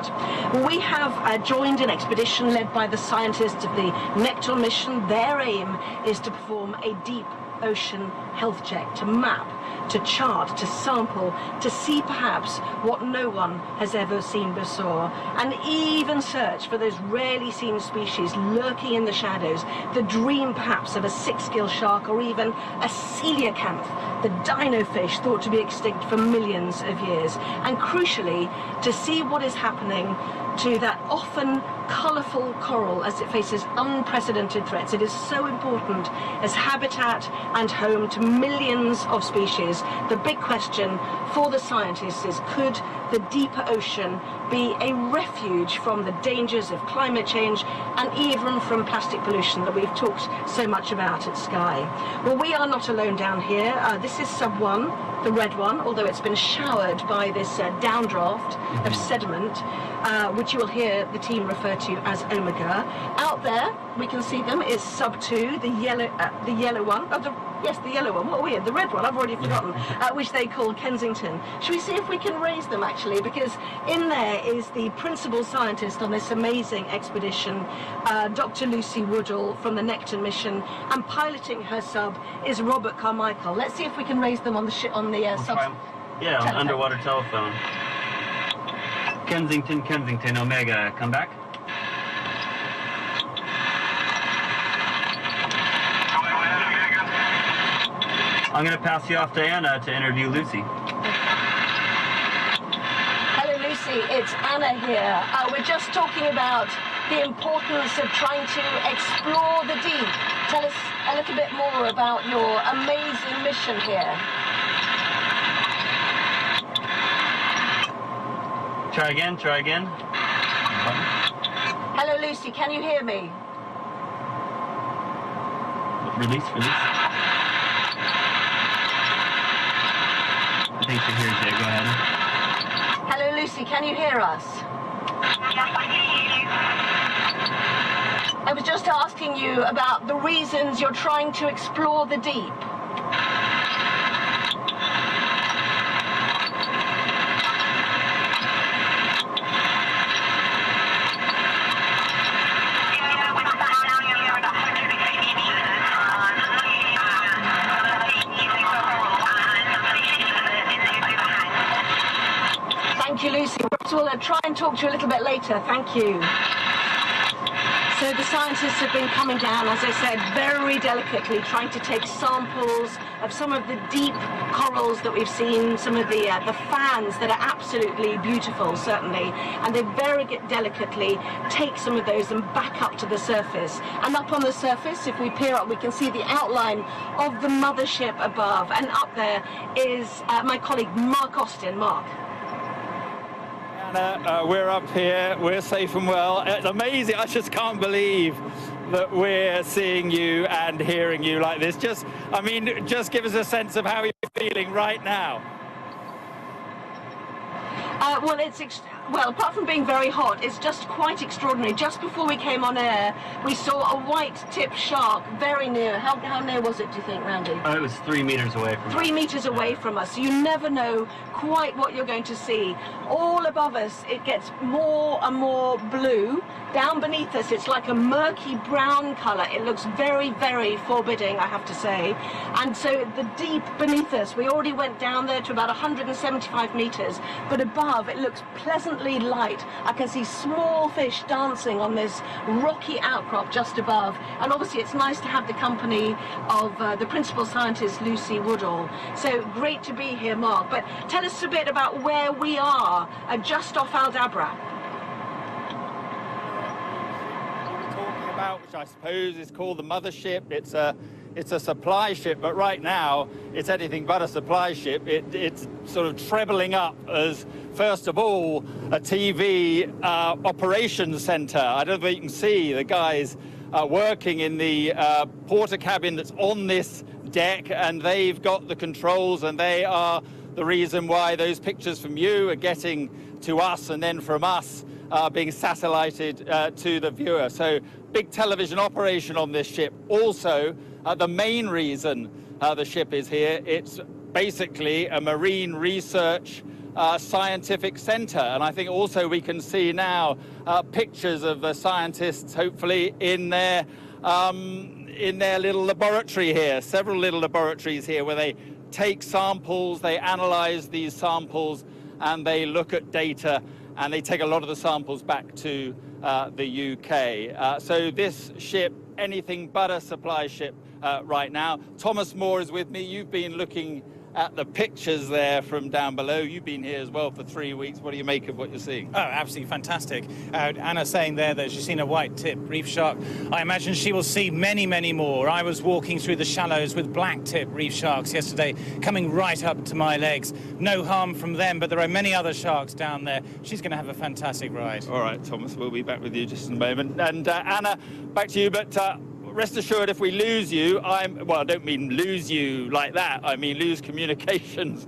about? Well, we have joined an expedition led by the scientists of the Nekton mission. Their aim is to perform a deep ocean health check, to map, to chart, to sample, to see perhaps what no one has ever seen before, and even search for those rarely seen species lurking in the shadows, the dream perhaps of a six-gill shark or even a coelacanth, the dino fish thought to be extinct for millions of years, and crucially to see what is happening to that often colourful coral as it faces unprecedented threats. It is so important as habitat and home to millions of species. The big question for the scientists is, could the deeper ocean be a refuge from the dangers of climate change and even from plastic pollution that we've talked so much about at Sky? Well, we are not alone down here. This is Sub 1, the red one, although it's been showered by this downdraft of sediment, which you will hear the team refer to as Omega. Out there, we can see them, is Sub 2, the yellow one. Yes, the yellow one. What are we in? The red one, I've already forgotten, which they call Kensington. Should we see if we can raise them, actually? Because in there is the principal scientist on this amazing expedition, Dr. Lucy Woodall from the Nekton mission, and piloting her sub is Robert Carmichael. Let's see if we can raise them on the sub. Yeah, on underwater telephone. Kensington, Omega, come back. I'm going to pass you off to Anna to interview Lucy. Hello, Lucy. It's Anna here. We're just talking about the importance of trying to explore the deep. Tell us a little bit more about your amazing mission here. Try again. Hello, Lucy. Can you hear me? Release. I think she hears you. Go ahead. Hello, Lucy. Can you hear us? Yes, I hear you. I was just asking you about the reasons you're trying to explore the deep. Thank you, Lucy. We'll try and talk to you a little bit later. Thank you. So the scientists have been coming down, as I said, very delicately, trying to take samples of some of the deep corals that we've seen, some of the fans that are absolutely beautiful, certainly, and they very delicately take some of those and back up to the surface. And up on the surface, if we peer up, we can see the outline of the mothership above, and up there is my colleague Mark Austin. Mark. We're up here, we're safe and well. It's amazing, I just can't believe that we're seeing you and hearing you like this. Just give us a sense of how you're feeling right now. Well, apart from being very hot, it's just quite extraordinary. Just before we came on air, we saw a white-tipped shark very near. How near was it, do you think, Randy? It was 3 meters away from us. 3 meters away from us. So you never know quite what you're going to see. All above us, it gets more and more blue. Down beneath us, it's like a murky brown colour. It looks very, very forbidding, I have to say. And so the deep beneath us, we already went down there to about 175 meters, but above, it looks pleasantly light. I can see small fish dancing on this rocky outcrop just above. And obviously, it's nice to have the company of the principal scientist, Lucy Woodall. So great to be here, Mark. But tell us a bit about where we are, just off Aldabra. Which I suppose is called the mothership. It's a supply ship, but right now it's anything but a supply ship. It's sort of trebling up as, first of all, a TV operations center. I don't know if you can see the guys working in the porter cabin that's on this deck, and they've got the controls, and they are the reason why those pictures from you are getting to us, and then from us being satellited to the viewer. So big television operation on this ship. Also, the main reason the ship is here, it's basically a marine research scientific centre. And I think also we can see now pictures of the scientists, hopefully, in their little laboratory here, several little laboratories here where they take samples, they analyse these samples, and they look at data, and they take a lot of the samples back to the UK. So this ship, anything but a supply ship right now. Thomas Moore is with me. You've been looking at the pictures there from down below. You've been here as well for 3 weeks. What do you make of what you're seeing? Oh, absolutely fantastic. Anna saying there that she's seen a white-tip reef shark. I imagine she will see many, many more. I was walking through the shallows with black-tip reef sharks yesterday, coming right up to my legs. No harm from them, but there are many other sharks down there. She's going to have a fantastic ride. All right, Thomas, we'll be back with you just in a moment. And Anna, back to you, but rest assured, if we lose you, I don't mean lose you like that. I mean lose communications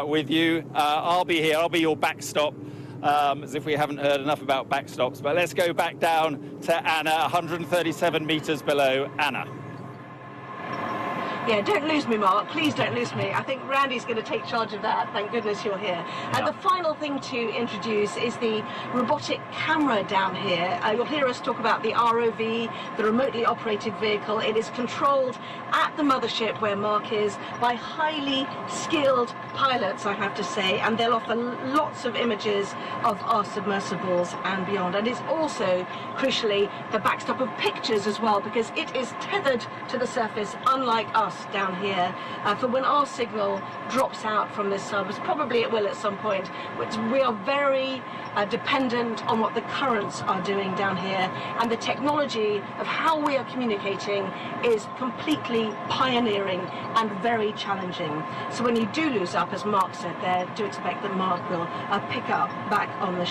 with you. I'll be here. I'll be your backstop, as if we haven't heard enough about backstops. But let's go back down to Anna, 137 metres below. Anna. Yeah, don't lose me, Mark. Please don't lose me. I think Randy's going to take charge of that. Thank goodness you're here. And the final thing to introduce is the robotic camera down here. You'll hear us talk about the ROV, the remotely operated vehicle. It is controlled at the mothership where Mark is by highly skilled pilots, I have to say, and they'll offer lots of images of our submersibles and beyond. And it's also, crucially, the backstop of pictures as well, because it is tethered to the surface, unlike us down here, for when our signal drops out from this sub, as probably it will at some point, which we are very dependent on what the currents are doing down here, and the technology of how we are communicating is completely pioneering and very challenging. So when you do lose up, as Mark said there, do expect that Mark will pick up back on the